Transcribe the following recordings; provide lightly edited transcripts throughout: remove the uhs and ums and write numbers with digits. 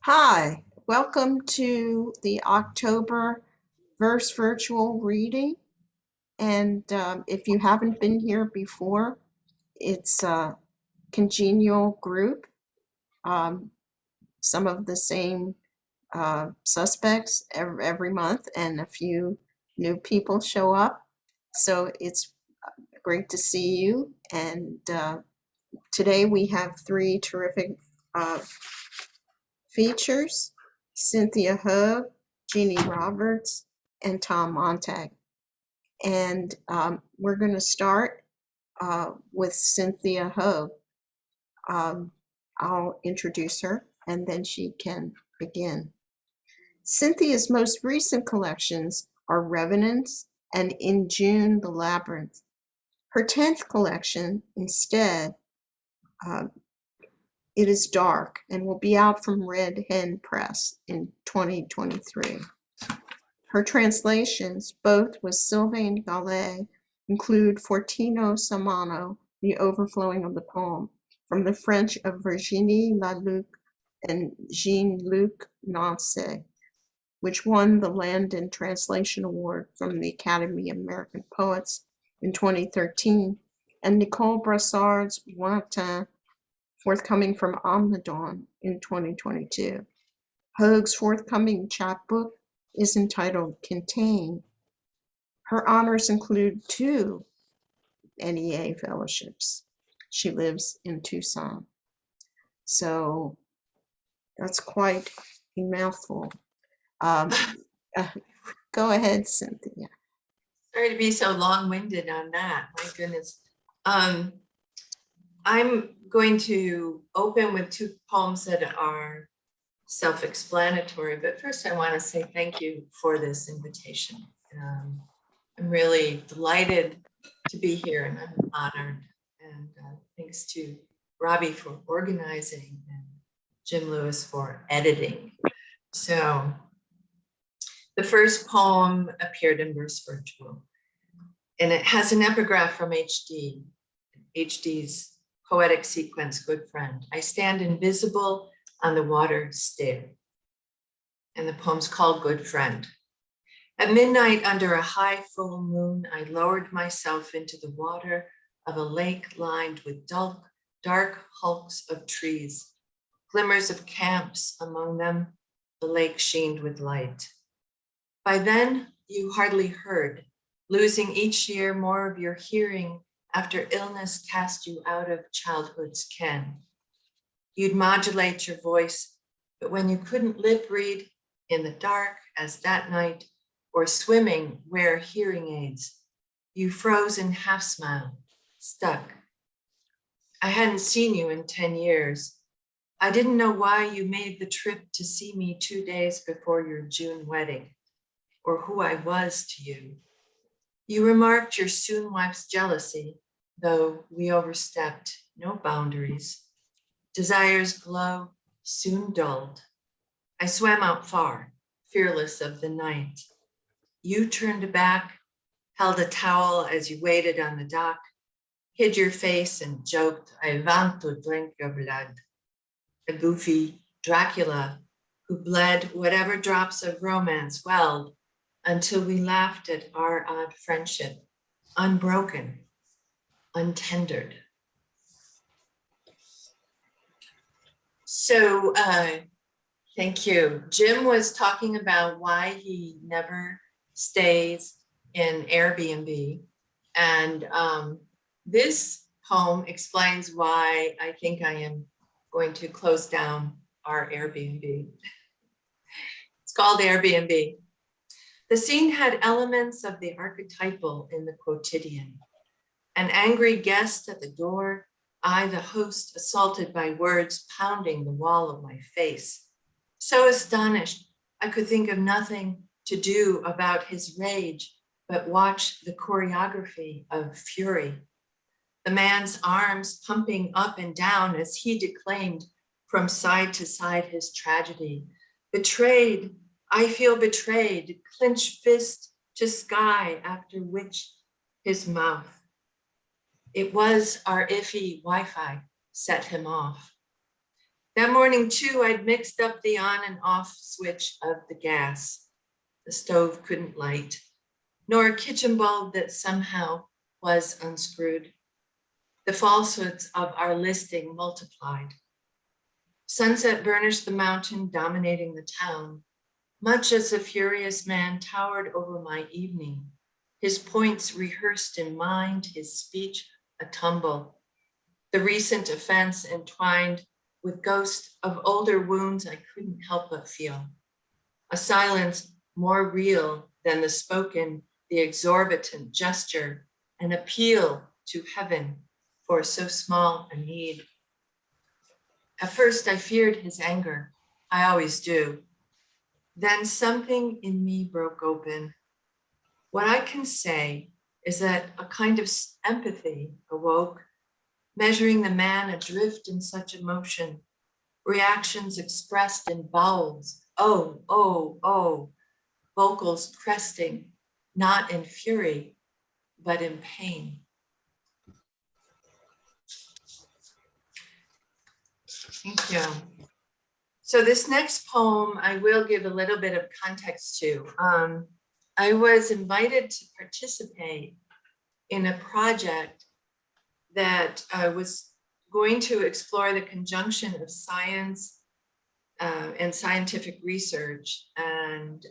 Hi, welcome to the October Verse Virtual Reading. And if you haven't been here before, it's a congenial group. Some of the same suspects every month, and a few new people show up. So it's great to see you. And today we have three terrific features: Cynthia Hogue, Jeannie Roberts, and Tom Montag. And we're going to start with Cynthia Hogue. I'll introduce her and then she can begin. Cynthia's most recent collections are Revenants and In June, The Labyrinth. Her 10th collection, instead, It Is Dark, and will be out from Red Hen Press in 2023. Her translations, both with Sylvain Gallet, include Fortino Samano, The Overflowing of the Poem, from the French of Virginie Laluc and Jean-Luc Nancy, which won the Landon Translation Award from the Academy of American Poets in 2013, and Nicole Brassard's Lointain, forthcoming from Omnidon in 2022. Hogue's forthcoming chapbook is entitled Contain. Her honors include 2 NEA fellowships. She lives in Tucson. So that's quite a mouthful. Go ahead, Cynthia. Sorry to be so long-winded on that. My goodness. I'm going to open with 2 poems that are self-explanatory, but first I want to say thank you for this invitation. I'm really delighted to be here and I'm honored. And thanks to Robbi for organizing and Jim Lewis for editing. So the first poem appeared in Verse Virtual, and it has an epigraph from HD. HD's poetic sequence, Good Friend. I stand invisible on the water stair. And the poem's called Good Friend. At midnight, under a high full moon, I lowered myself into the water of a lake lined with dark hulks of trees, glimmers of camps among them, the lake sheened with light. By then, you hardly heard, losing each year more of your hearing after illness cast you out of childhood's ken. You'd modulate your voice, but when you couldn't lip read in the dark as that night, or swimming wear hearing aids, you froze in half smile, stuck. I hadn't seen you in 10 years. I didn't know why you made the trip to see me 2 days before your June wedding, or who I was to you. You remarked your soon wife's jealousy, though we overstepped no boundaries. Desire's glow soon dulled. I swam out far, fearless of the night. You turned back, held a towel as you waited on the dock, hid your face and joked, I want to drink your blood. A goofy Dracula who bled whatever drops of romance welled until we laughed at our odd friendship, unbroken, untendered. So thank you. Jim was talking about why he never stays in Airbnb. And this poem explains why I think I am going to close down our Airbnb. It's called Airbnb. The scene had elements of the archetypal in the quotidian. An angry guest at the door, I, the host, assaulted by words pounding the wall of my face. So astonished, I could think of nothing to do about his rage, but watch the choreography of fury. The man's arms pumping up and down as he declaimed from side to side his tragedy. Betrayed, I feel betrayed, clenched fist to sky, after which his mouth. It was our iffy Wi-Fi set him off. That morning too, I'd mixed up the on and off switch of the gas. The stove couldn't light, nor a kitchen bulb that somehow was unscrewed. The falsehoods of our listing multiplied. Sunset burnished the mountain, dominating the town, much as a furious man towered over my evening, his points rehearsed in mind, his speech a tumble. The recent offense entwined with ghosts of older wounds I couldn't help but feel. A silence more real than the spoken, the exorbitant gesture, an appeal to heaven for so small a need. At first, I feared his anger. I always do. Then something in me broke open. What I can say is that a kind of empathy awoke, measuring the man adrift in such emotion, reactions expressed in vowels, oh, oh, oh, vocals cresting, not in fury, but in pain. Thank you. So this next poem, I will give a little bit of context to. I was invited to participate in a project that was going to explore the conjunction of science and scientific research and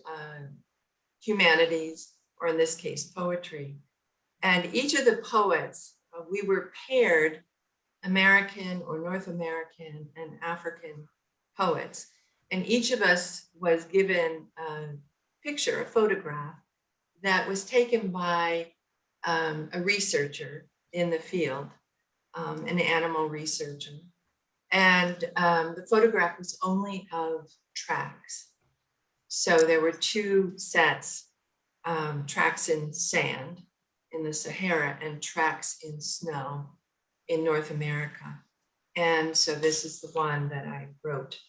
humanities, or in this case, poetry. And each of the poets, we were paired American or North American and African poets. And each of us was given a picture, a photograph that was taken by a researcher in the field, an animal researcher. And the photograph was only of tracks. So there were two sets, tracks in sand in the Sahara and tracks in snow in North America. And so this is the one that I wrote,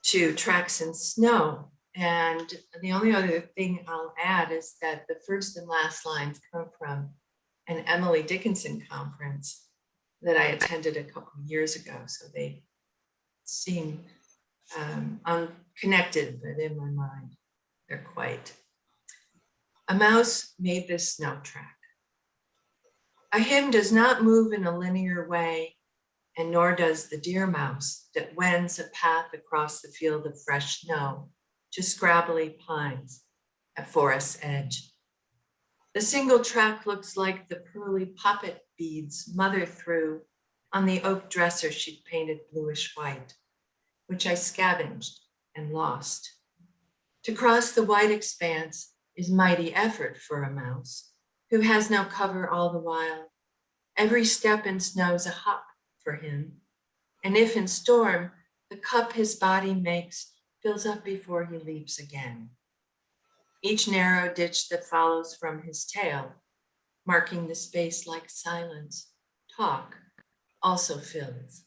to tracks in snow. And the only other thing I'll add is that the first and last lines come from an Emily Dickinson conference that I attended a couple of years ago. So they seem unconnected, but in my mind, they're quite. A mouse made this snow track. A hymn does not move in a linear way, and nor does the deer mouse that wends a path across the field of fresh snow to scrabbly pines at forest's edge. The single track looks like the pearly poppet beads mother threw on the oak dresser she'd painted bluish white, which I scavenged and lost. To cross the white expanse is mighty effort for a mouse who has no cover all the while. Every step in snow's a hop for him. And if in storm, the cup his body makes fills up before he leaps again. Each narrow ditch that follows from his tail, marking the space like silence, talk, also fills.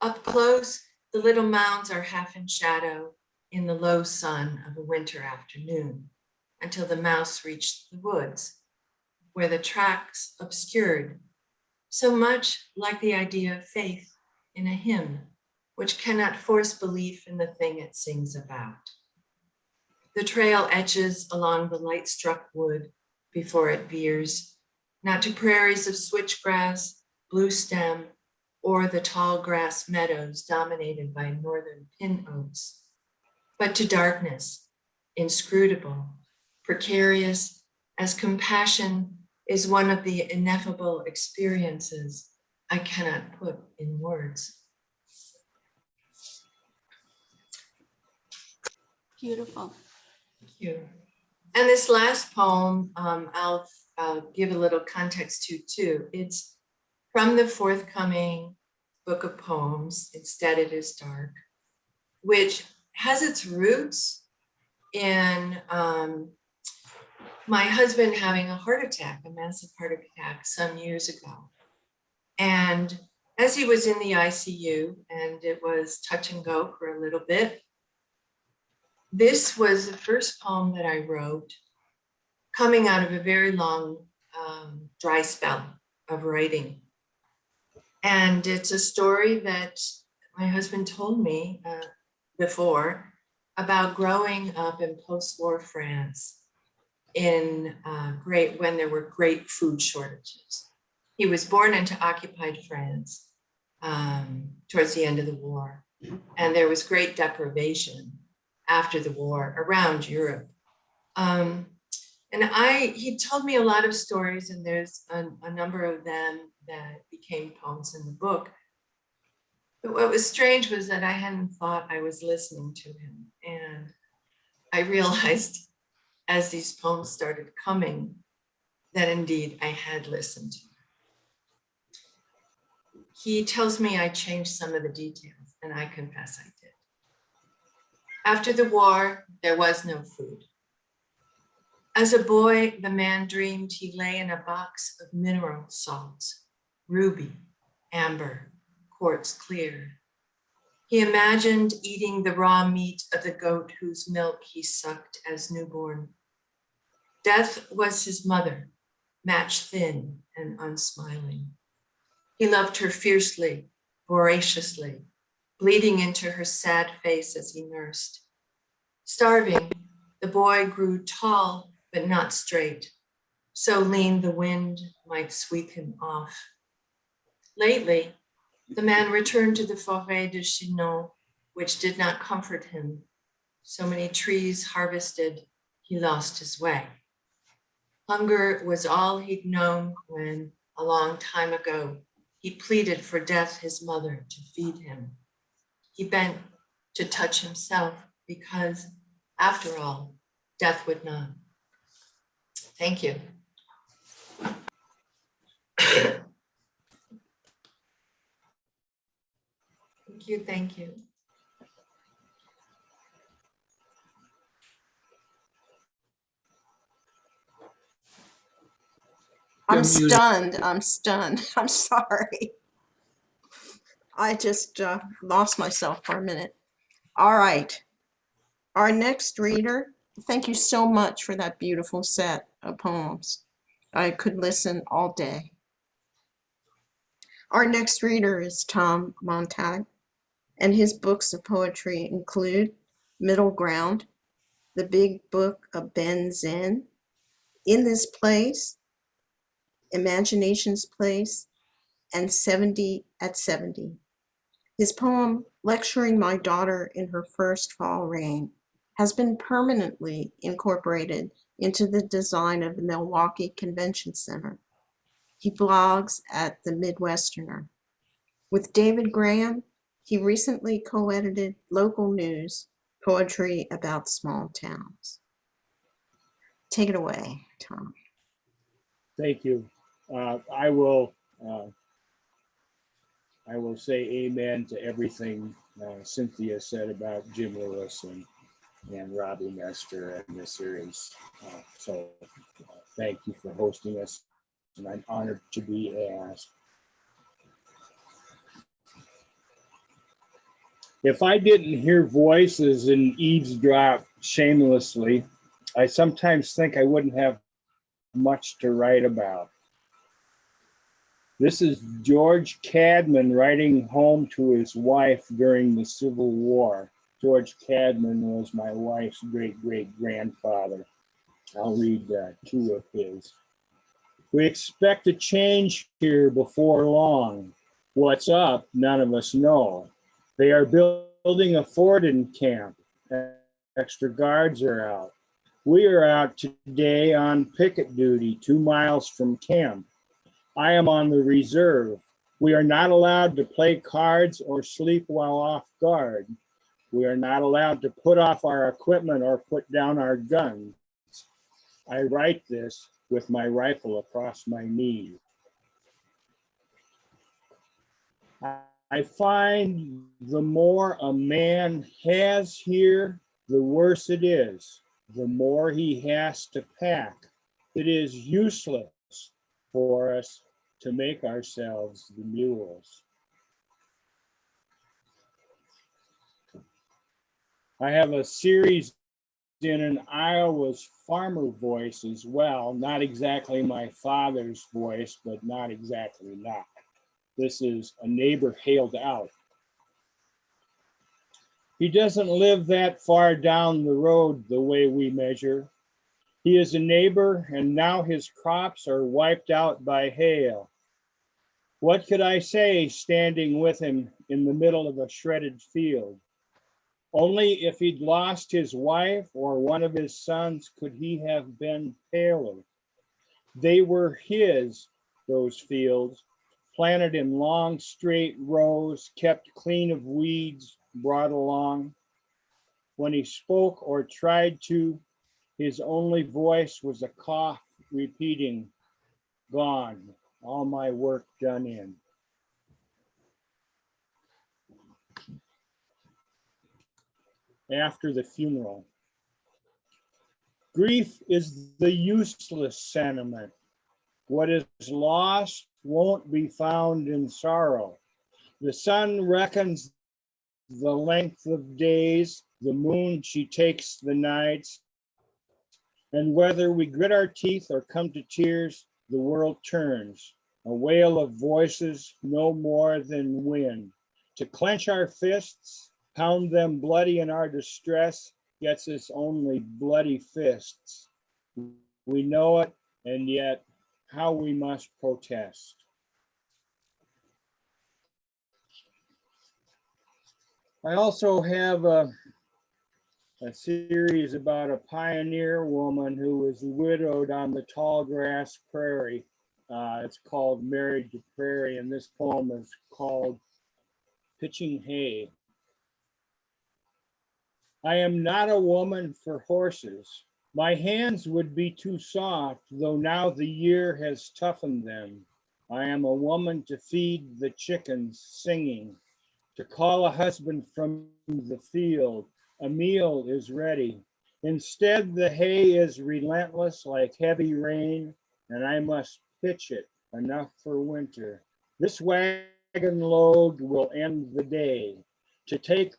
Up close, the little mounds are half in shadow in the low sun of a winter afternoon, until the mouse reached the woods, where the tracks obscured, so much like the idea of faith in a hymn, which cannot force belief in the thing it sings about. The trail etches along the light-struck wood before it veers, not to prairies of switchgrass, blue stem, or the tall grass meadows dominated by northern pin oaks, but to darkness, inscrutable, precarious, as compassion is one of the ineffable experiences I cannot put in words. Beautiful. Thank you. And this last poem, I'll give a little context to too. It's from the forthcoming book of poems, Instead It Is Dark, which has its roots in my husband having a heart attack, a massive heart attack some years ago. And as he was in the ICU, and it was touch and go for a little bit, this was the first poem that I wrote coming out of a very long dry spell of writing. And it's a story that my husband told me before about growing up in post-war France in when there were great food shortages. He was born into occupied France towards the end of the war, and there was great deprivation after the war around Europe. And he told me a lot of stories, and there's a number of them that became poems in the book. But what was strange was that I hadn't thought I was listening to him. And I realized as these poems started coming that indeed I had listened to him. He tells me I changed some of the details, and I confess I did. After the war, there was no food. As a boy, the man dreamed he lay in a box of mineral salts, ruby, amber, quartz clear. He imagined eating the raw meat of the goat whose milk he sucked as newborn. Death was his mother, match thin and unsmiling. He loved her fiercely, voraciously, bleeding into her sad face as he nursed. Starving, the boy grew tall but not straight, so lean the wind might sweep him off. Lately, the man returned to the Forêt de Chinon, which did not comfort him. So many trees harvested, he lost his way. Hunger was all he'd known when, a long time ago, he pleaded for Death, his mother, to feed him. He bent to touch himself because, after all, Death would not. Thank you. Thank you, thank you. I'm stunned. I'm stunned. I'm sorry. I just lost myself for a minute. All right. Our next reader, thank you so much for that beautiful set of poems. I could listen all day. Our next reader is Tom Montag, and his books of poetry include Middle Ground, The Big Book of Ben Zen, In This Place, Imagination's Place, and 70 at 70. His poem, Lecturing My Daughter in Her First Fall Rain, has been permanently incorporated into the design of the Milwaukee Convention Center. He blogs at The Midwesterner. With David Graham, he recently co-edited Local News, Poetry About Small Towns. Take it away, Tom. Thank you. I will say amen to everything Cynthia said about Jim Lewis and Robbi Nester and this series. So thank you for hosting us, and I'm honored to be asked. If I didn't hear voices and eavesdrop shamelessly, I sometimes think I wouldn't have much to write about. This is George Cadman writing home to his wife during the Civil War. George Cadman was my wife's great-great-grandfather. I'll read two of his. We expect a change here before long. What's up, none of us know. They are building a fort in camp. Extra guards are out. We are out today on picket duty 2 miles from camp. I am on the reserve. We are not allowed to play cards or sleep while off guard. We are not allowed to put off our equipment or put down our guns. I write this with my rifle across my knee. I find the more a man has here, the worse it is. The more he has to pack. It is useless for us to make ourselves the mules. I have a series in an Iowa's farmer voice as well, not exactly my father's voice, but not exactly not. This is A Neighbor Hailed Out. He doesn't live that far down the road the way we measure. He is a neighbor, and now his crops are wiped out by hail. What could I say standing with him in the middle of a shredded field? Only if he'd lost his wife or one of his sons could he have been paler. They were his, those fields, planted in long straight rows, kept clean of weeds brought along. When he spoke or tried to, his only voice was a cough repeating, "Gone, all my work done in." After the funeral. Grief is the useless sentiment. What is lost won't be found in sorrow. The sun reckons the length of days, the moon she takes the nights, and whether we grit our teeth or come to tears, the world turns, a wail of voices no more than wind. To clench our fists, pound them bloody in our distress, gets us only bloody fists. We know it, and yet how we must protest. I also have a series about a pioneer woman who was widowed on the tall grass prairie. It's called Married to Prairie, and this poem is called Pitching Hay. I am not a woman for horses. My hands would be too soft, though now the year has toughened them. I am a woman to feed the chickens singing, to call a husband from the field. A meal is ready. Instead, the hay is relentless like heavy rain, and I must pitch it enough for winter. This wagon load will end the day. To take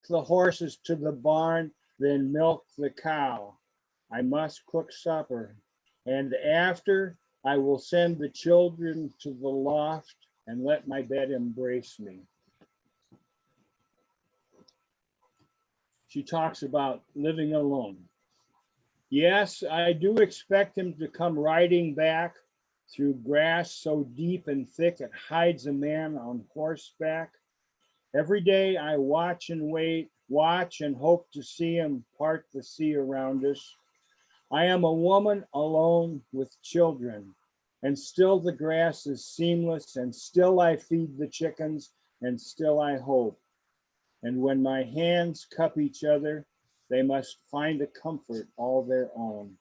the horses to the barn, then milk the cow. I must cook supper, and after I will send the children to the loft and let my bed embrace me. She talks about living alone. Yes, I do expect him to come riding back through grass so deep and thick it hides a man on horseback. Every day I watch and wait, watch and hope to see him part the sea around us. I am a woman alone with children, and still the grass is seamless, and still I feed the chickens, and still I hope. And when my hands cup each other, they must find a comfort all their own.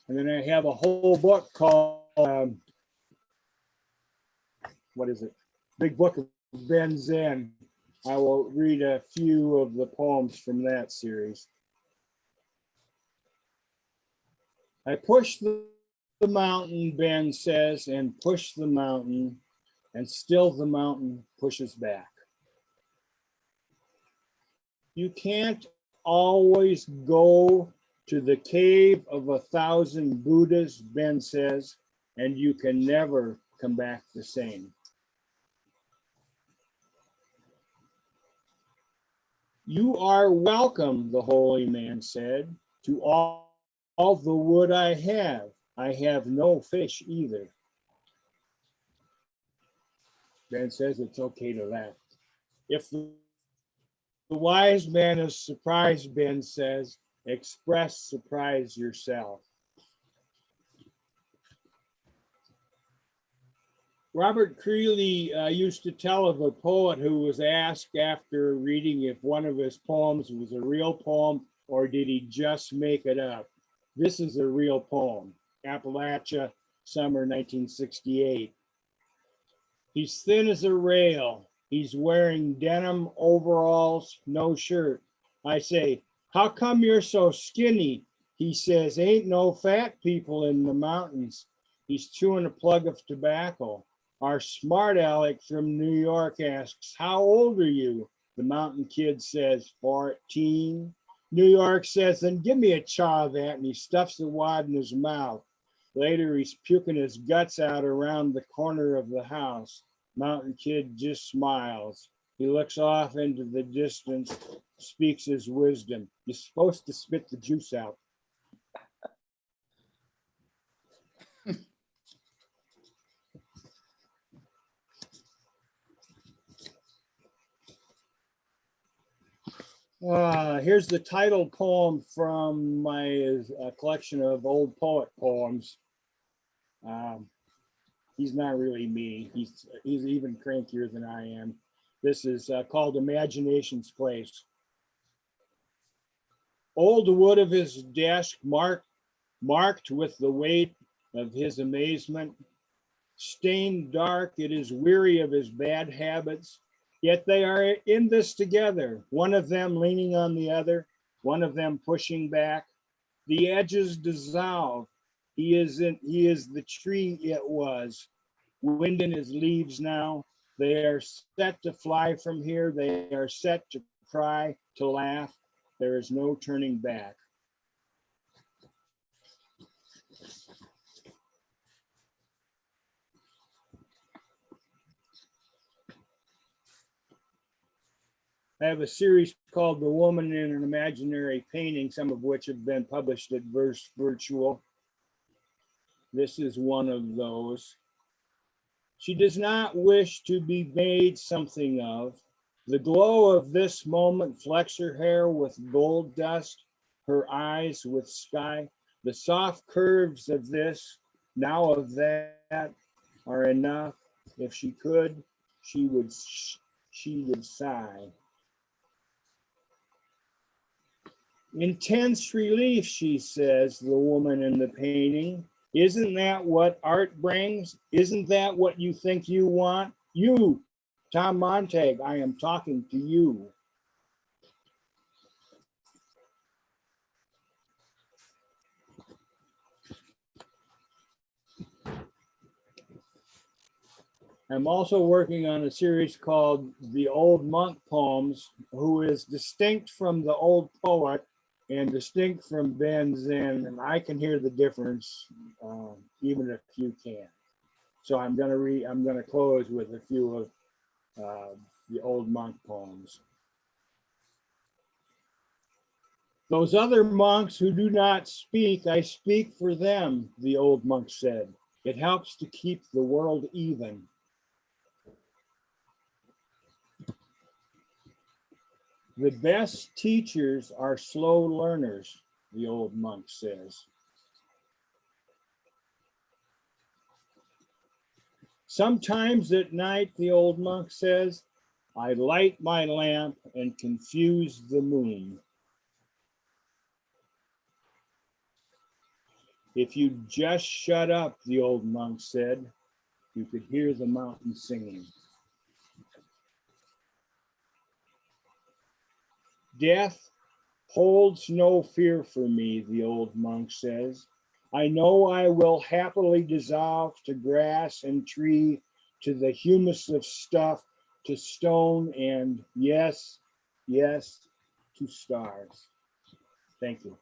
And then I have a whole book called, what is it? Big Book of Ben Zen. I will read a few of the poems from that series. I push the mountain, Ben says, and push the mountain, and still the mountain pushes back. You can't always go to the cave of 1,000 Buddhas, Ben says, and you can never come back the same. You are welcome, the holy man said, to all the wood I have. I have no fish either. Ben says it's okay to laugh. If the wise man is surprised, Ben says, express surprise yourself. Robert Creeley used to tell of a poet who was asked after reading if one of his poems was a real poem or did he just make it up. This is a real poem, Appalachia, summer 1968. He's thin as a rail. He's wearing denim overalls, no shirt. I say, how come you're so skinny? He says, ain't no fat people in the mountains. He's chewing a plug of tobacco. Our smart aleck from New York asks, how old are you? The mountain kid says, 14. New York says, then give me a chaw of that, and he stuffs the wad in his mouth. Later, he's puking his guts out around the corner of the house. Mountain Kid just smiles. He looks off into the distance, speaks his wisdom. You're supposed to spit the juice out. Here's the title poem from my collection of old poet poems. He's not really me. He's even crankier than I am. This is called Imagination's Place. Old wood of his desk marked with the weight of his amazement. Stained dark, it is weary of his bad habits. Yet they are in this together, one of them leaning on the other, one of them pushing back. The edges dissolve. He is the tree it was. Wind in his leaves now. They are set to fly from here. They are set to cry, to laugh. There is no turning back. I have a series called The Woman in an Imaginary Painting, some of which have been published at Verse Virtual. This is one of those. She does not wish to be made something of. The glow of this moment flecks her hair with gold dust, her eyes with sky. The soft curves of this, now of that, are enough. If she could, she would sigh. Intense relief, she says, the woman in the painting. Isn't that what art brings? Isn't that what you think you want? You, Tom Montag, I am talking to you. I'm also working on a series called The Old Monk Poems, who is distinct from the old poet and distinct from Ben Zen, and I can hear the difference, even if you can't. So I'm gonna close with a few of the old monk poems. Those other monks who do not speak, I speak for them, the old monk said. It helps to keep the world even. The best teachers are slow learners, the old monk says. Sometimes at night, the old monk says, I light my lamp and confuse the moon. If you just shut up, the old monk said, you could hear the mountain singing. Death holds no fear for me, the old monk says. I know I will happily dissolve to grass and tree, to the humus of stuff, to stone, and yes, yes, to stars. Thank you.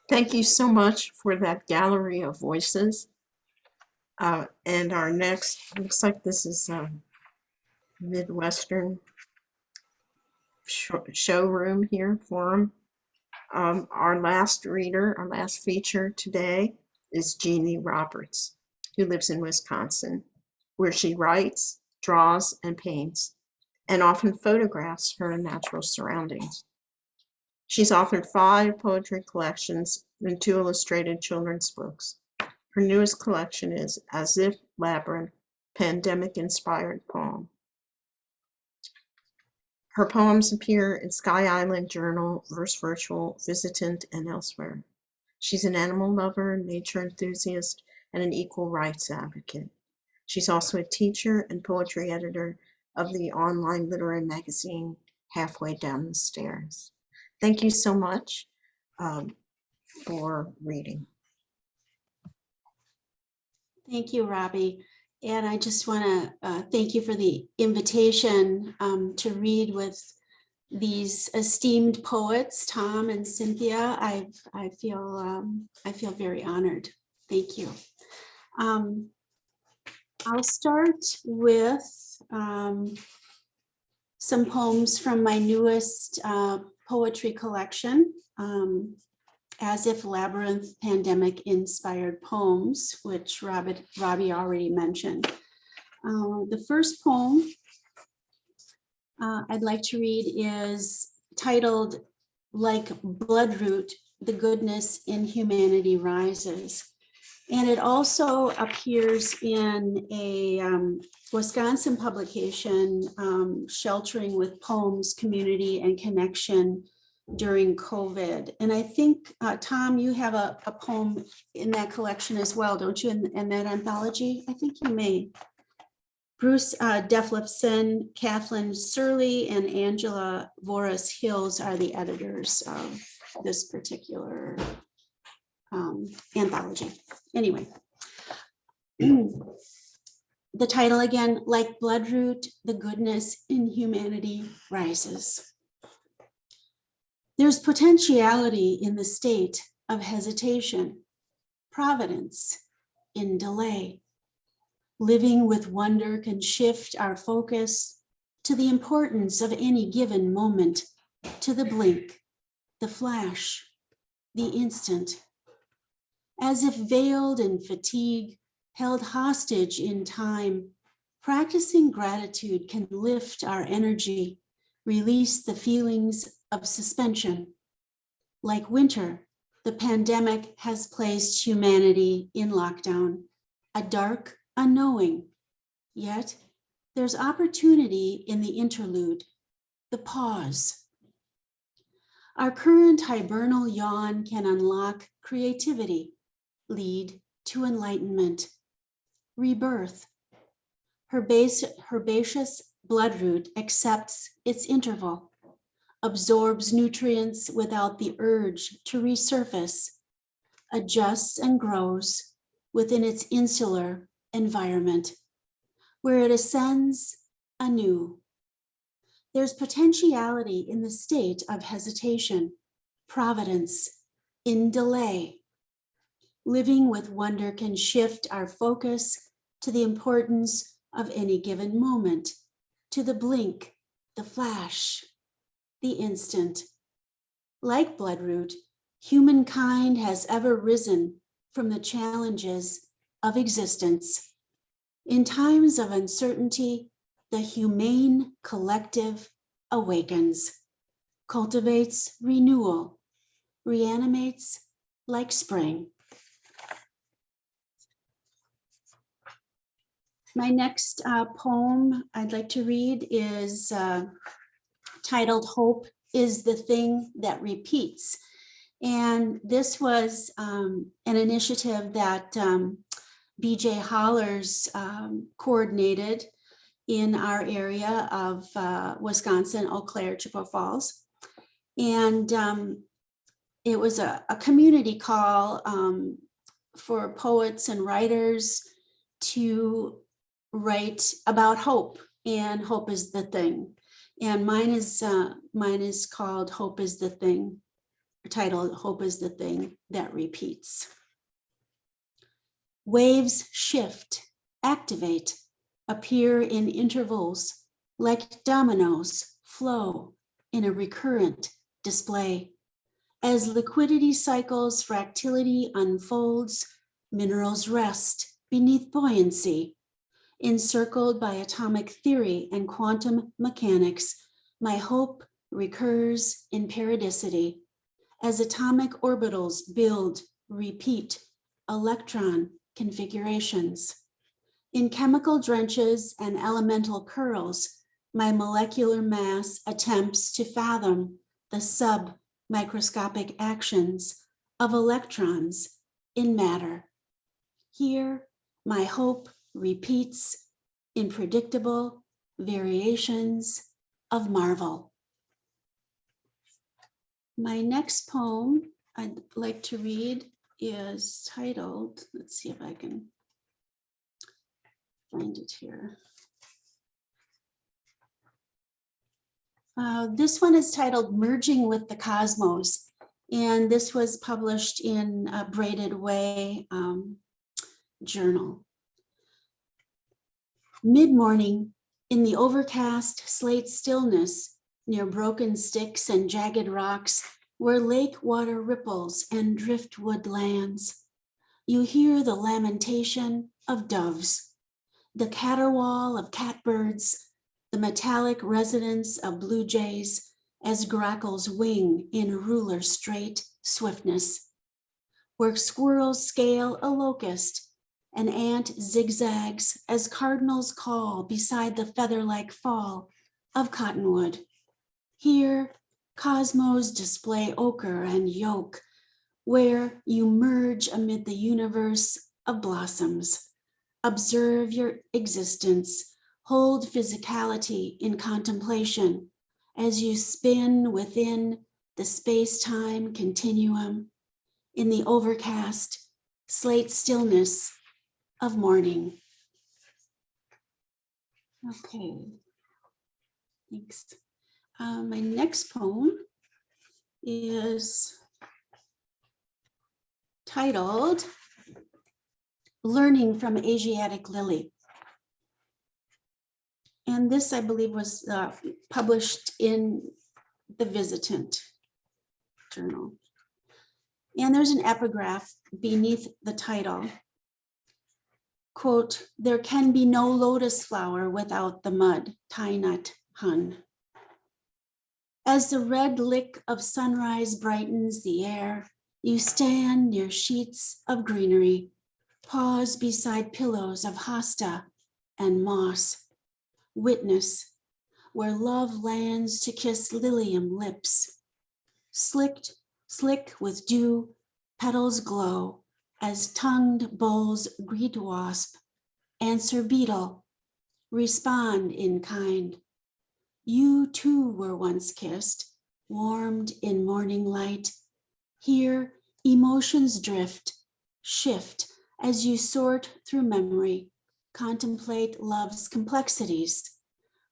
Thank you so much for that gallery of voices. And our next, looks like this is Midwestern showroom here, forum. Our last reader, our last feature today is Jeannie Roberts, who lives in Wisconsin, where she writes, draws, and paints, and often photographs her natural surroundings. She's authored 5 poetry collections and 2 illustrated children's books. Her newest collection is As If Labyrinth, pandemic-inspired poem. Her poems appear in Sky Island Journal, Verse Virtual, Visitant, and elsewhere. She's an animal lover, nature enthusiast, and an equal rights advocate. She's also a teacher and poetry editor of the online literary magazine Halfway Down the Stairs. Thank you so much for reading. Thank you, Robbi. And I just want to thank you for the invitation to read with these esteemed poets, Tom and Cynthia. I feel very honored. Thank you. I'll start with some poems from my newest poetry collection, As If Labyrinth Pandemic Inspired Poems, which Robbi already mentioned. The first poem I'd like to read is titled Like Bloodroot, the Goodness in Humanity Rises. And it also appears in a Wisconsin publication, Sheltering with Poems, Community and Connection During COVID. And I think, Tom, you have a poem in that collection as well, don't you, in that anthology? I think you may. Bruce Deflifson, Kathleen Surley, and Angela Voris Hills are the editors of this particular anthology. Anyway, the title again, Like Bloodroot, the Goodness in Humanity Rises. There's potentiality in the state of hesitation, providence in delay. Living with wonder can shift our focus to the importance of any given moment, to the blink, the flash, the instant. As if veiled in fatigue, held hostage in time, practicing gratitude can lift our energy, release the feelings of suspension. Like winter, the pandemic has placed humanity in lockdown, a dark unknowing. Yet there's opportunity in the interlude, the pause. Our current hibernal yawn can unlock creativity, lead to enlightenment, rebirth. Herbaceous bloodroot accepts its interval, absorbs nutrients without the urge to resurface, adjusts and grows within its insular environment, where it ascends anew. There's potentiality in the state of hesitation, providence in delay. Living with wonder can shift our focus to the importance of any given moment, to the blink, the flash, the instant. Like bloodroot, humankind has ever risen from the challenges of existence. In times of uncertainty, the humane collective awakens, cultivates renewal, reanimates like spring. My next poem I'd like to read is titled Hope is the Thing That Repeats. And this was an initiative that BJ Hollers coordinated in our area of Wisconsin, Eau Claire, Chippewa Falls. And it was a community call for poets and writers to write about hope, and hope is the thing. And mine is called Hope is the Thing, titled Hope is the Thing That Repeats. Waves shift, activate, appear in intervals, like dominoes flow in a recurrent display. As liquidity cycles, fractility unfolds, minerals rest beneath buoyancy. Encircled by atomic theory and quantum mechanics, my hope recurs in periodicity. As atomic orbitals build, repeat, electron configurations. In chemical drenches and elemental curls, my molecular mass attempts to fathom the sub-microscopic actions of electrons in matter. Here, my hope repeats in predictable variations of marvel. My next poem I'd like to read is titled, let's see if I can find it here. This one is titled Merging with the Cosmos, and this was published in a Braided Way journal. Mid-morning, in the overcast slate stillness, near broken sticks and jagged rocks, where lake water ripples and driftwood lands, you hear the lamentation of doves, the caterwaul of catbirds, the metallic resonance of blue jays as grackles wing in ruler straight swiftness, where squirrels scale a locust, an ant zigzags as cardinals call beside the feather-like fall of cottonwood. Here, cosmos display ochre and yolk, where you merge amid the universe of blossoms. Observe your existence, hold physicality in contemplation as you spin within the space-time continuum in the overcast slate stillness of morning. Okay, thanks. My next poem is titled Learning from Asiatic Lily. And this, I believe, was published in the Visitant journal. And there's an epigraph beneath the title. Quote, there can be no lotus flower without the mud, Thai Nhat Hanh. As the red lick of sunrise brightens the air, you stand near sheets of greenery, pause beside pillows of hosta and moss, witness where love lands to kiss lilium lips, slick with dew, petals glow as tongued bulls greet wasp, answer beetle, respond in kind. You too were once kissed, warmed in morning light. Here, emotions drift, shift as you sort through memory, contemplate love's complexities,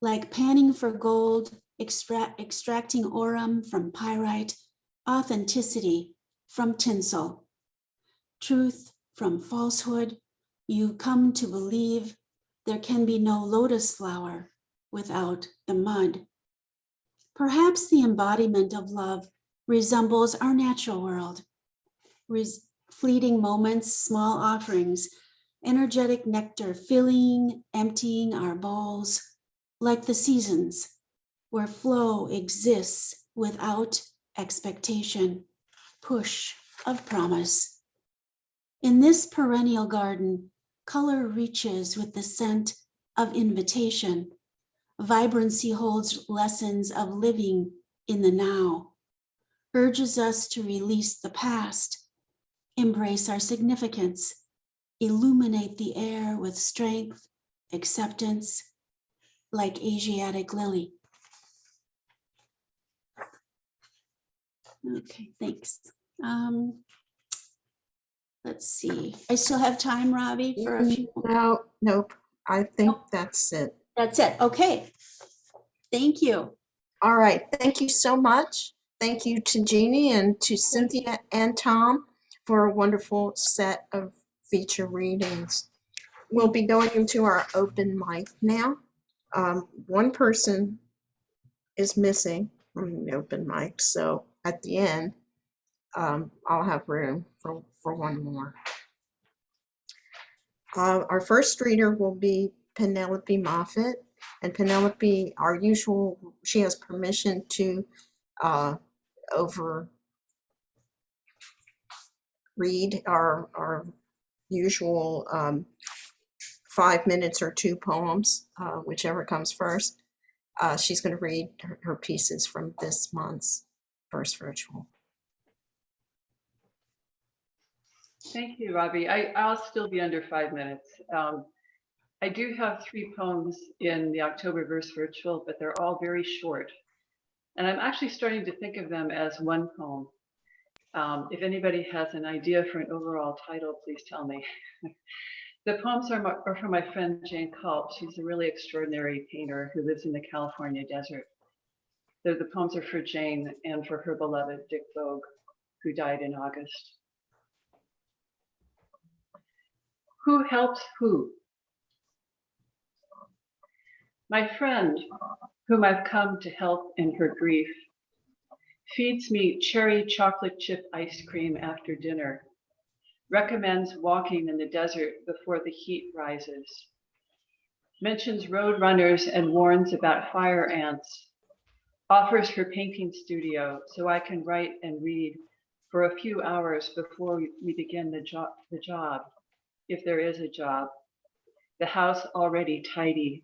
like panning for gold, extracting aurum from pyrite, authenticity from tinsel, truth from falsehood. You come to believe there can be no lotus flower without the mud. Perhaps the embodiment of love resembles our natural world. Fleeting moments, small offerings, energetic nectar filling, emptying our bowls, like the seasons where flow exists without expectation, push of promise. In this perennial garden, color reaches with the scent of invitation. Vibrancy holds lessons of living in the now, urges us to release the past, embrace our significance, illuminate the air with strength, acceptance, like Asiatic lily. Okay, thanks. Let's see. I still have time, Robbi, for a few. No, nope. I think that's it. That's it. Okay. Thank you. All right. Thank you so much. Thank you to Jeannie and to Cynthia and Tom for a wonderful set of feature readings. We'll be going into our open mic now. One person is missing from the open mic, so at the end, I'll have room for one more. Our first reader will be Penelope Moffet, and Penelope, our usual, she has permission to read our usual 5 minutes or 2 poems, whichever comes first. She's going to read her pieces from this month's First Virtual. Thank you, Robbi. I'll still be under 5 minutes. I do have 3 poems in the October Verse Virtual, but they're all very short. And I'm actually starting to think of them as one poem. If anybody has an idea for an overall title, please tell me. The poems are from my friend Jane Culp. She's a really extraordinary painter who lives in the California desert. The poems are for Jane and for her beloved Dick Vogue, who died in August. Who helps who? My friend, whom I've come to help in her grief, feeds me cherry chocolate chip ice cream after dinner, recommends walking in the desert before the heat rises, mentions road runners and warns about fire ants, offers her painting studio so I can write and read for a few hours before we begin the job, if there is a job, the house already tidy,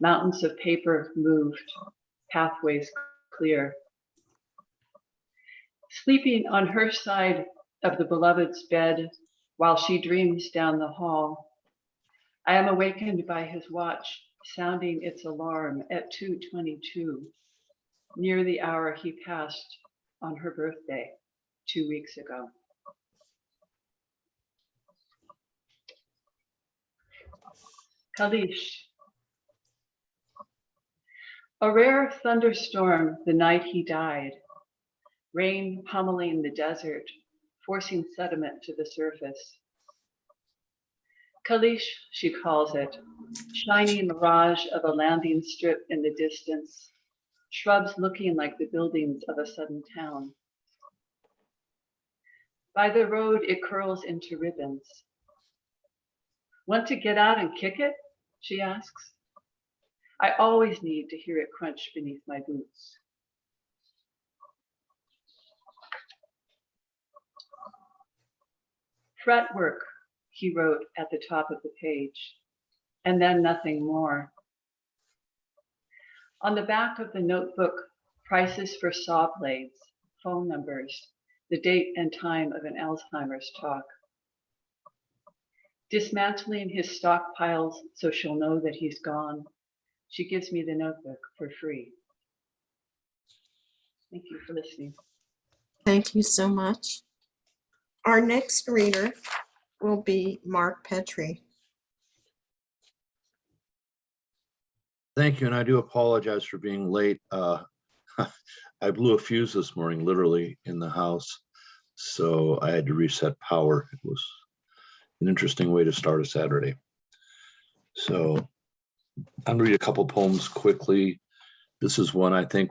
mountains of paper moved, pathways clear. Sleeping on her side of the beloved's bed while she dreams down the hall, I am awakened by his watch sounding its alarm at 2:22, near the hour he passed on her birthday 2 weeks ago. Kalish. A rare thunderstorm the night he died, rain pummeling the desert, forcing sediment to the surface. Kalish, she calls it, shiny mirage of a landing strip in the distance, shrubs looking like the buildings of a sudden town. By the road, it curls into ribbons. Want to get out and kick it? She asks. I always need to hear it crunch beneath my boots. Fretwork, he wrote at the top of the page, and then nothing more. On the back of the notebook, prices for saw blades, phone numbers, the date and time of an Alzheimer's talk. Dismantling his stockpiles so she'll know that he's gone, she gives me the notebook for free. Thank you for listening. Thank you so much. Our next reader will be Marc Petrie. Thank you, and I do apologize for being late. I blew a fuse this morning, literally, in the house, so I had to reset power. It was an interesting way to start a Saturday. So I'm gonna read a couple poems quickly. This is one I think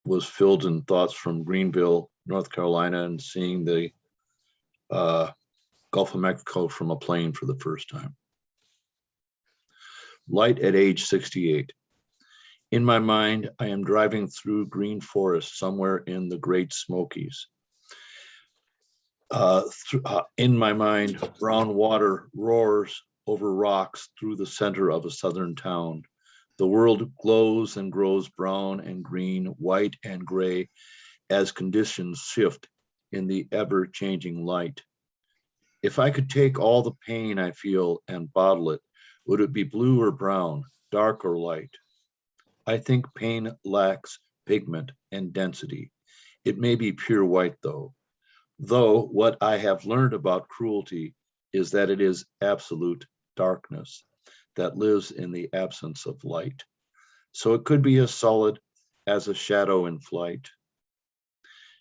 was filled in thoughts from Greenville, North Carolina, and seeing the Gulf of Mexico from a plane for the first time. Light at age 68. In my mind, I am driving through green forest somewhere in the Great Smokies. In my mind, brown water roars over rocks through the center of a southern town. The world glows and grows brown and green, white and gray as conditions shift in the ever-changing light. If I could take all the pain I feel and bottle it, would it be blue or brown, dark or light? I think pain lacks pigment and density. It may be pure white though. Though what I have learned about cruelty is that it is absolute darkness that lives in the absence of light. So it could be as solid as a shadow in flight.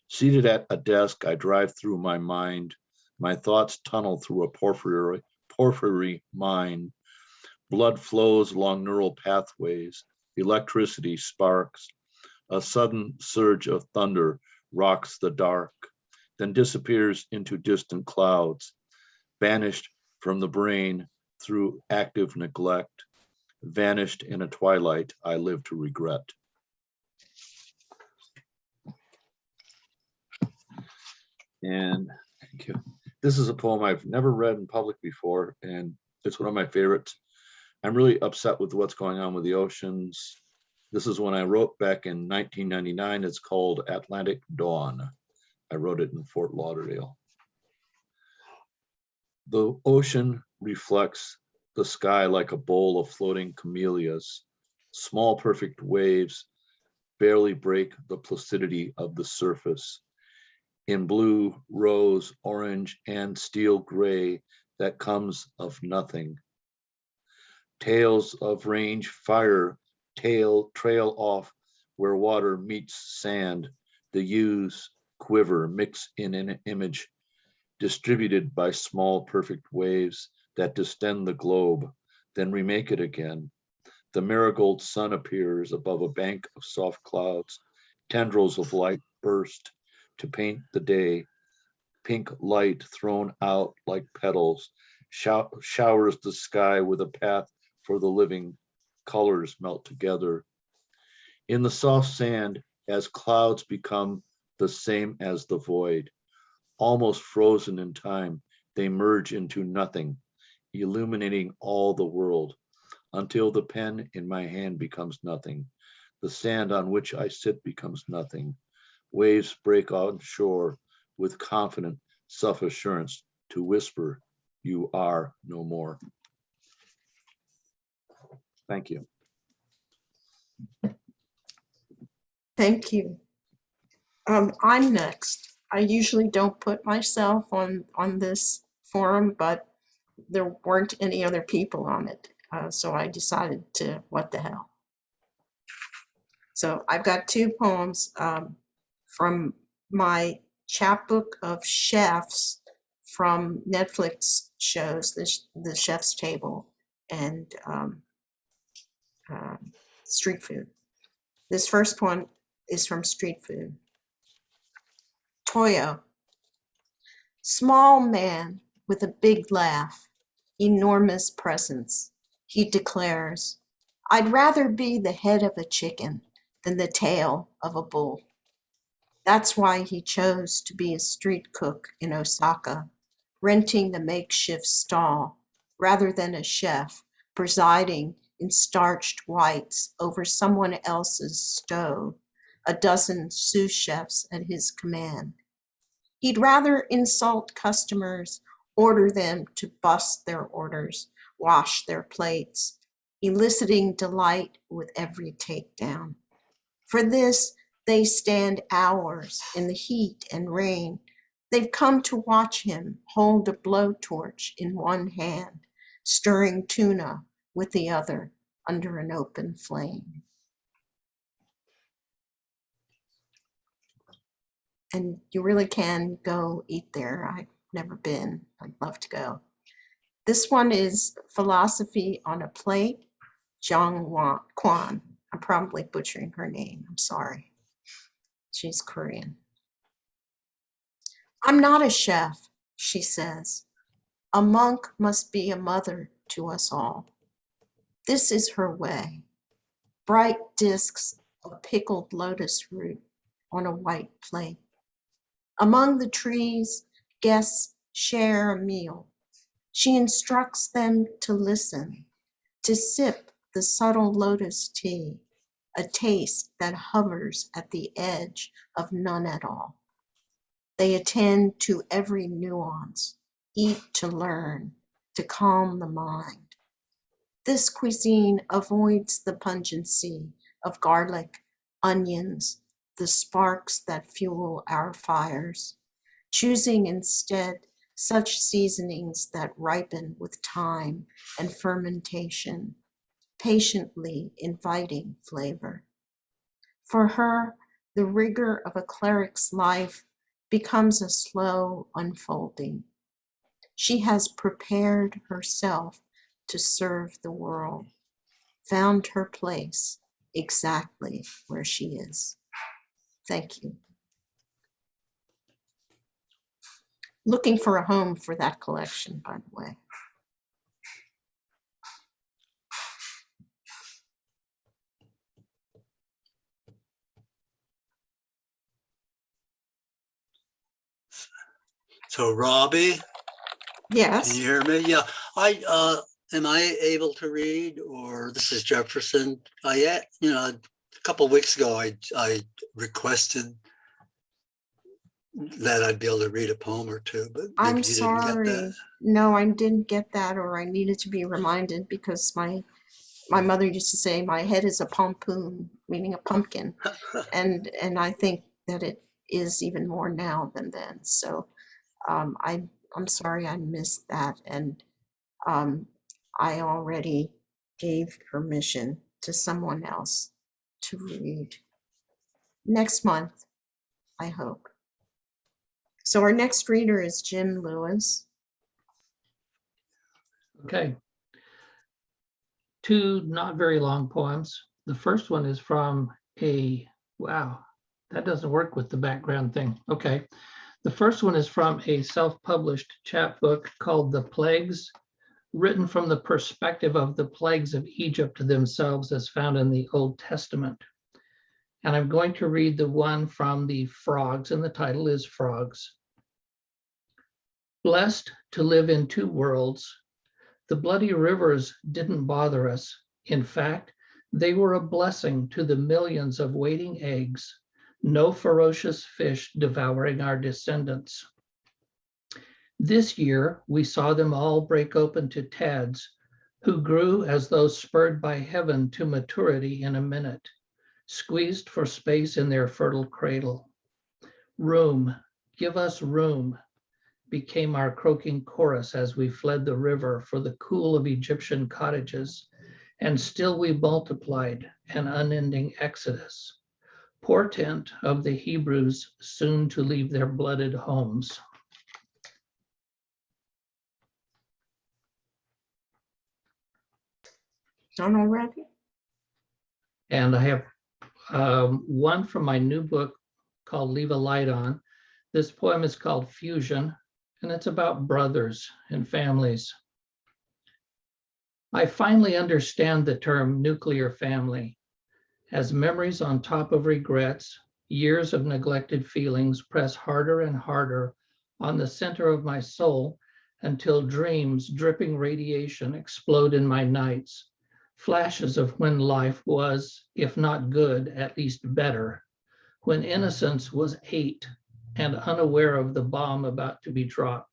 Seated at a desk, I drive through my mind. My thoughts tunnel through a porphyry mind. Blood flows along neural pathways. Electricity sparks. A sudden surge of thunder rocks the dark, then disappears into distant clouds, banished from the brain through active neglect, vanished in a twilight I live to regret. And thank you. This is a poem I've never read in public before, and it's one of my favorites. I'm really upset with what's going on with the oceans. This is one I wrote back in 1999. It's called Atlantic Dawn. I wrote it in Fort Lauderdale. The ocean reflects the sky like a bowl of floating camellias. Small perfect waves barely break the placidity of the surface. In blue, rose, orange, and steel gray that comes of nothing. Tails of range fire trail off where water meets sand, the hues quiver, mix in an image distributed by small perfect waves that distend the globe, then remake it again. The marigold sun appears above a bank of soft clouds. Tendrils of light burst to paint the day. Pink light thrown out like petals showers the sky with a path for the living. Colors melt together. In the soft sand, as clouds become the same as the void, almost frozen in time, they merge into nothing, illuminating all the world, until the pen in my hand becomes nothing. The sand on which I sit becomes nothing. Waves break on shore with confident self-assurance to whisper, you are no more. Thank you. Thank you. I'm next. I usually don't put myself on this forum, but there weren't any other people on it. So I decided to, what the hell. So I've got two poems from my chapbook of chefs from Netflix shows, the Chef's Table and Street Food. This first one is from Street Food. Toyo, small man with a big laugh, enormous presence. He declares, I'd rather be the head of a chicken than the tail of a bull. That's why he chose to be a street cook in Osaka, renting the makeshift stall rather than a chef presiding in starched whites over someone else's stove, a dozen sous chefs at his command. He'd rather insult customers, order them to bust their orders, wash their plates, eliciting delight with every takedown. For this, they stand hours in the heat and rain. They've come to watch him hold a blowtorch in one hand, stirring tuna with the other under an open flame. And you really can go eat there. I've never been. I'd love to go. This one is Philosophy on a Plate, Jong Kwan. I'm probably butchering her name. I'm sorry. She's Korean. I'm not a chef, she says. A monk must be a mother to us all. This is her way. Bright discs of pickled lotus root on a white plate. Among the trees, guests share a meal. She instructs them to listen, to sip the subtle lotus tea, a taste that hovers at the edge of none at all. They attend to every nuance, eat to learn, to calm the mind. This cuisine avoids the pungency of garlic, onions, the sparks that fuel our fires, choosing instead such seasonings that ripen with time and fermentation, patiently inviting flavor. For her, the rigor of a cleric's life becomes a slow unfolding. She has prepared herself to serve the world, found her place exactly where she is. Thank you. Looking for a home for that collection, by the way. So Robbi, can Yes, you hear me? Yeah, am I able to read, or this is Jefferson? A couple of weeks ago, I requested that I'd be able to read a poem or two, but maybe I'm you didn't get that. sorry. No, I didn't get that, or I needed to be reminded because my mother used to say my head is a pompoon, meaning a pumpkin, and I think that it is even more now than then. So I'm sorry I missed that, and I already gave permission to someone else to read. next month, I hope. So our next reader is Jim Lewis. Okay. Two not very long poems. The first one is from wow, that doesn't work with the background thing. Okay. The first one is from a self-published chapbook called The Plagues, written from the perspective of the plagues of Egypt themselves as found in the Old Testament. And I'm going to read the one from the frogs, and the title is Frogs. Blessed to live in two worlds, the bloody rivers didn't bother us. In fact, they were a blessing to the millions of waiting eggs, no ferocious fish devouring our descendants. This year, we saw them all break open to tads, who grew as though spurred by heaven to maturity in a minute, squeezed for space in their fertile cradle. Room, give us room, became our croaking chorus as we fled the river for the cool of Egyptian cottages, and still we multiplied an unending exodus, portent of the Hebrews soon to leave their blooded homes. Done already? And I have one from my new book called Leave a Light On. This poem is called Fusion, and it's about brothers and families. I finally understand the term nuclear family. As memories on top of regrets, years of neglected feelings press harder and harder on the center of my soul until dreams dripping radiation explode in my nights, flashes of when life was, if not good, at least better, when innocence was 8 and unaware of the bomb about to be dropped.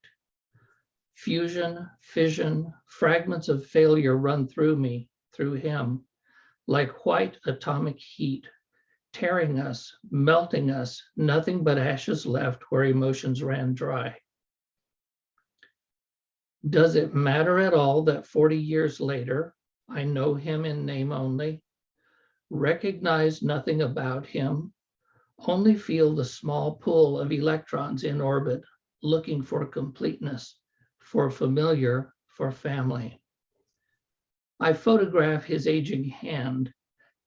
Fusion, fission, fragments of failure run through me, through him, like white atomic heat, tearing us, melting us, nothing but ashes left where emotions ran dry. Does it matter at all that 40 years later, I know him in name only, recognize nothing about him, only feel the small pull of electrons in orbit, looking for completeness, for familiar, for family. I photograph his aging hand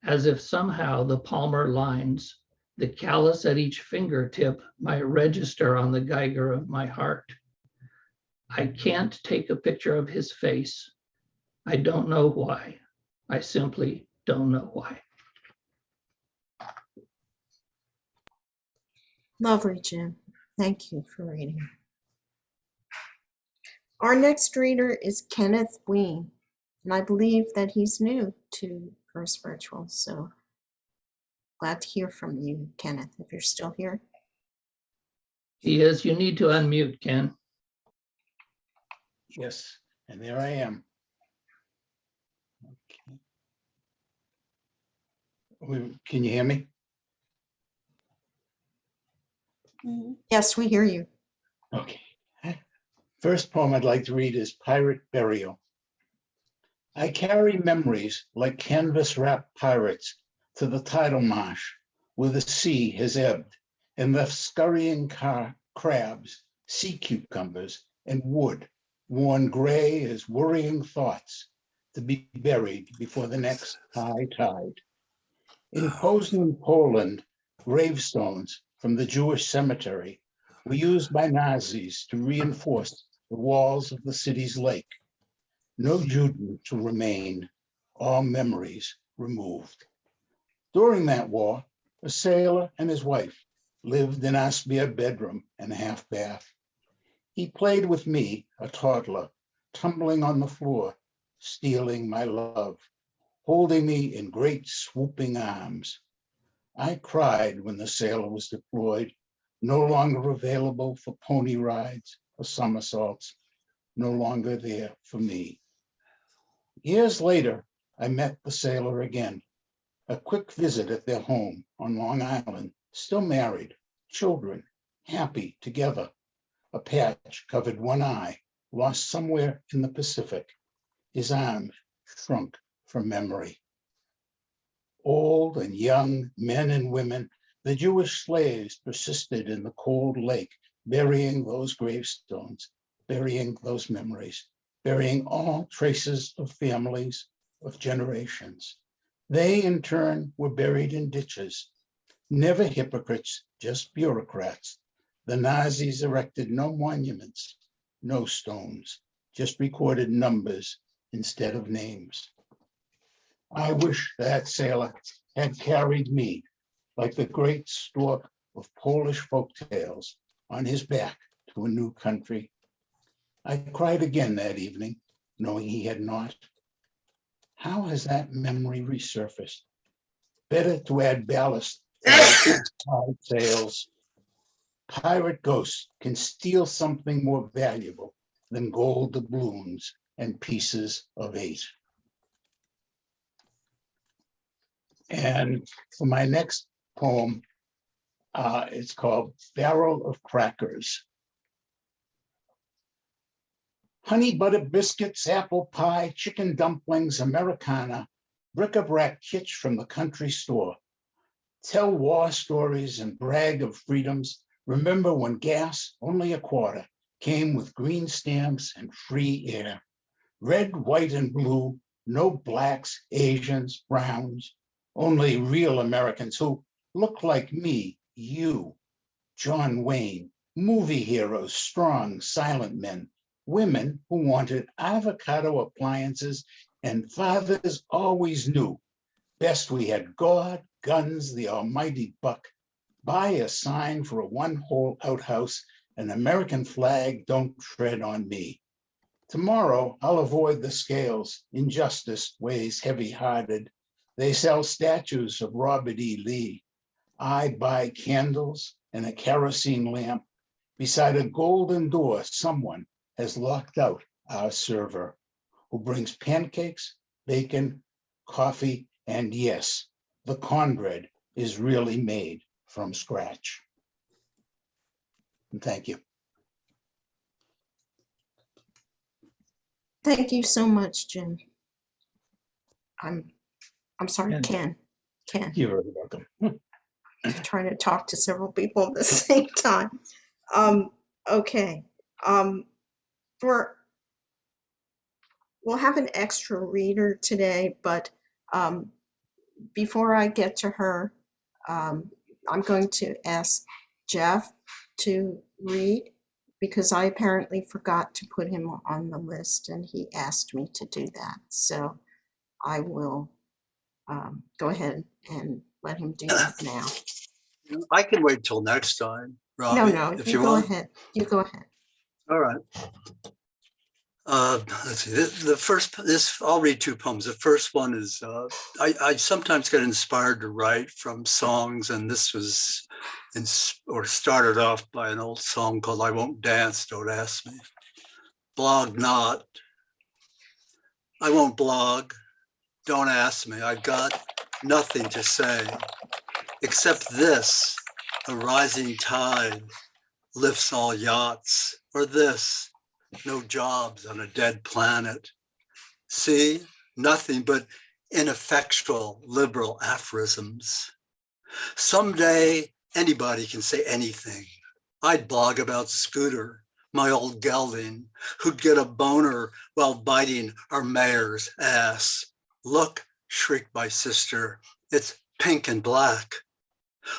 as if somehow the palmar lines, the callus at each fingertip might register on the Geiger of my heart. I can't take a picture of his face. I don't know why. I simply don't know why. Lovely, Jim. Thank you for reading. Our next reader is Kenneth Weene, and I believe that he's new to First Virtual, so glad to hear from you, Kenneth, if you're still here. He is. You need to unmute, Ken. Yes, and there I am. Okay. Can you hear me? Yes, we hear you. Okay. First poem I'd like to read is Pirate Burial. I carry memories like canvas-wrapped pirates to the tidal marsh where the sea has ebbed and left scurrying crabs, sea cucumbers, and wood worn gray as worrying thoughts to be buried before the next high tide. In Poznan, Poland, gravestones from the Jewish cemetery were used by Nazis to reinforce the walls of the city's lake. No Jew to remain, all memories removed. During that war, a sailor and his wife lived in our spare bedroom and half bath. He played with me, a toddler, tumbling on the floor, stealing my love, holding me in great swooping arms. I cried when the sailor was deployed, no longer available for pony rides or somersaults, no longer there for me. Years later, I met the sailor again. A quick visit at their home on Long Island, still married, children, happy together. A patch covered one eye, lost somewhere in the Pacific. His arms shrunk from memory. Old and young men and women The Jewish slaves persisted in the cold lake, burying those gravestones, burying those memories, burying all traces of families, of generations. They, in turn, were buried in ditches. Never hypocrites, just bureaucrats. The Nazis erected no monuments, no stones, just recorded numbers instead of names. I wish that sailor had carried me like the great stork of Polish folk tales on his back to a new country. I cried again that evening, knowing he had not. How has that memory resurfaced? Better to add ballast to hard sails. Pirate ghosts can steal something more valuable than gold doubloons and pieces of 8. And for my next poem, it's called Barrel of Crackers. Honey butter biscuits, apple pie, chicken dumplings, Americana, bric-a-brac kitsch from the country store. Tell war stories and brag of freedoms. Remember when gas, only a quarter, came with green stamps and free air. Red, white, and blue, no blacks, Asians, browns, only real Americans who look like me, you, John Wayne, movie heroes, strong, silent men, women who wanted avocado appliances, and fathers always knew best we had God, guns, the almighty buck. Buy a sign for a one-hole outhouse, an American flag, don't tread on me. Tomorrow I'll avoid the scales, injustice weighs heavy-hearted. They sell statues of Robert E. Lee. I buy candles and a kerosene lamp. Beside a golden door, someone has locked out our server, who brings pancakes, bacon, coffee, and yes, the cornbread is really made from scratch. And thank you. Thank you so much, Jim. I'm sorry, Ken. You're very welcome. Trying to talk to several people at the same time. Okay. We'll have an extra reader today, but before I get to her, I'm going to ask Jeff to read because I apparently forgot to put him on the list and he asked me to do that. So I will go ahead and let him do that now. I can wait till next time, Robbi, No, if you you go want. ahead. You go ahead. All right. Let's see. I'll read 2 poems. The first one is I sometimes get inspired to write from songs, and this was started off by an old song called "I Won't Dance, Don't Ask Me." Blog not. I won't blog. Don't ask me. I've got nothing to say except this: a rising tide lifts all yachts, or this: no jobs on a dead planet. See, nothing but ineffectual liberal aphorisms. Someday, anybody can say anything. I'd blog about Scooter, my old gelding, who'd get a boner while biting our mayor's ass. Look, shrieked my sister, it's pink and black.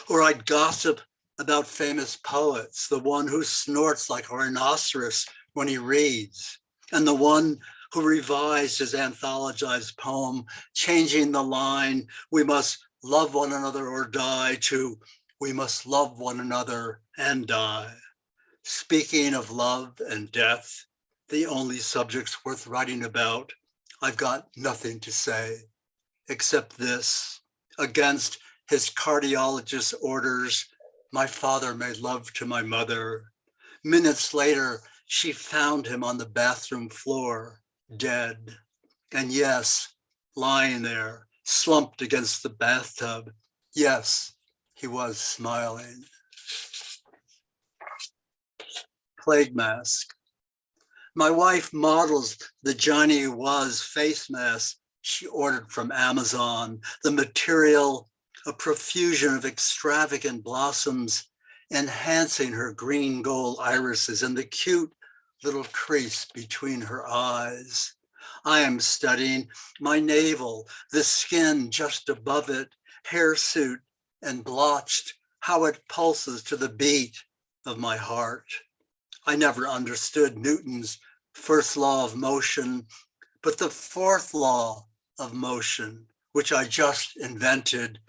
Or I'd gossip about famous poets, the one who snorts like a rhinoceros when he reads, and the one who revised his anthologized poem, changing the line, "We must love one another or die," to "We must love one another and die." Speaking of love and death, the only subjects worth writing about, I've got nothing to say, except this: against his cardiologist's orders, my father made love to my mother. Minutes later, she found him on the bathroom floor, dead. And yes, lying there, slumped against the bathtub. Yes, he was smiling. Plague mask. My wife models the Johnny Was face mask she ordered from Amazon. The material a profusion of extravagant blossoms enhancing her green gold irises and the cute little crease between her eyes. I am studying my navel, the skin just above it, hirsute and blotched, how it pulses to the beat of my heart. I never understood Newton's first law of motion, but the fourth law of motion, which I just invented,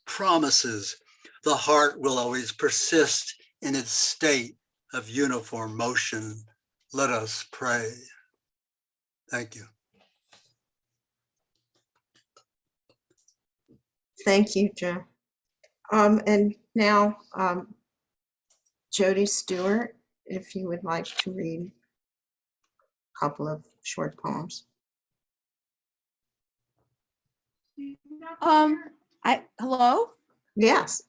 promises the heart will always persist in its state of uniform motion. Let us pray. Thank you. Thank you, Joe. And now, Jody Stewart, if you would like to read a couple of short poems. Hello? Yes.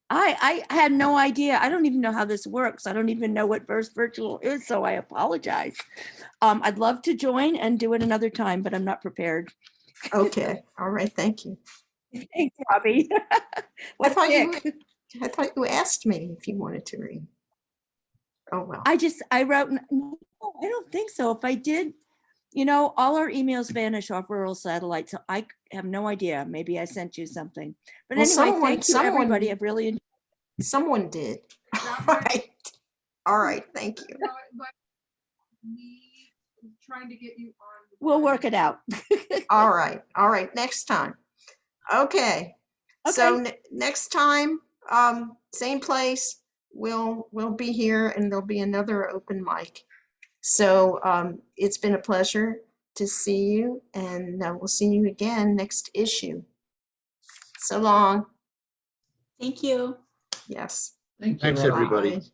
I had no idea. I don't even know how this works. I don't even know what Verse Virtual is, so I apologize. I'd love to join and do it another time, but I'm not prepared. Okay. All right. Thank you. Thanks, Robbi. I thought you asked me if you wanted to read. Oh, well. I wrote, no, I don't think so. If I did, all our emails vanish off rural satellite, so I have no idea. Maybe I sent you something. But Well, anyway, thank you, everybody. I've really enjoyed. Someone did. All right. All right. Thank you. Me trying to get you on. We'll work it out. All right. All right. Next time. Okay. So next time, same place, we'll be here and there'll be another open mic. So it's been a pleasure to see you, and we'll see you again next issue. So long. Thank you. Yes. Thank you. Thanks, Robbi. everybody. Bye.